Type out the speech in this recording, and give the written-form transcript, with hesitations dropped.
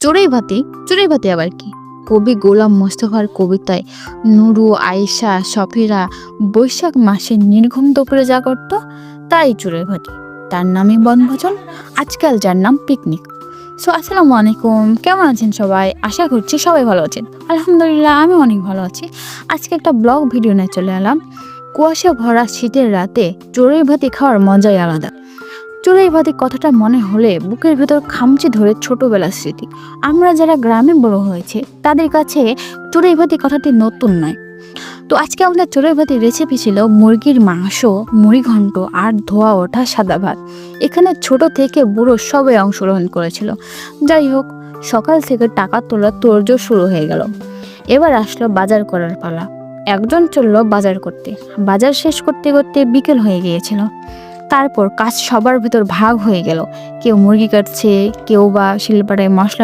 চড়ুই ভাতি আবার কি? কবি গোলাম মোস্তফার কবিতায় নুরু, আয়েশা, সফিরা বৈশাখ মাসে নির্ঘুম দুপুরে যা করত তাই চড়ুই ভাতি। তার নামই বনভোজন, আজকাল যার নাম পিকনিক। আসসালামু আলাইকুম, কেমন আছেন সবাই? আশা করছি সবাই ভালো আছেন। আলহামদুলিল্লাহ, আমি অনেক ভালো আছি। আজকে একটা ব্লগ ভিডিও নিয়ে চলে এলাম। কুয়াশা ভরা শীতের রাতে চড়ুই ভাতি খাওয়ার মজাই আলাদা। চড়ুই ভাতি কথাটা মনে হলে বুকের ভেতর খামচে ধরে ছোটবেলার স্মৃতি। আমরা যারা গ্রামে বড় হয়েছে তাদের কাছে চড়ুই ভাতি কথাটি নতুন নয়। তো আজকে আমাদের চড়ুই ভাতির রেসিপি ছিল মুরগির মাংস, মুড়িঘণ্ট আর ধোয়া ওঠা সাদা ভাত। এখানে ছোট থেকে বুড়ো সবাই অংশগ্রহণ করেছিল। যাই হোক, সকাল থেকে টাকা তোলার তোড়জোড় শুরু হয়ে গেল। এবার আসলো বাজার করার পালা। একজন চললো বাজার করতে। বাজার শেষ করতে করতে বিকেল হয়ে গিয়েছিল। তারপর কাজ সবার ভিতর ভাগ হয়ে গেল। কেউ মুরগি কাটছে, কেউ বা শিলপাটায় মশলা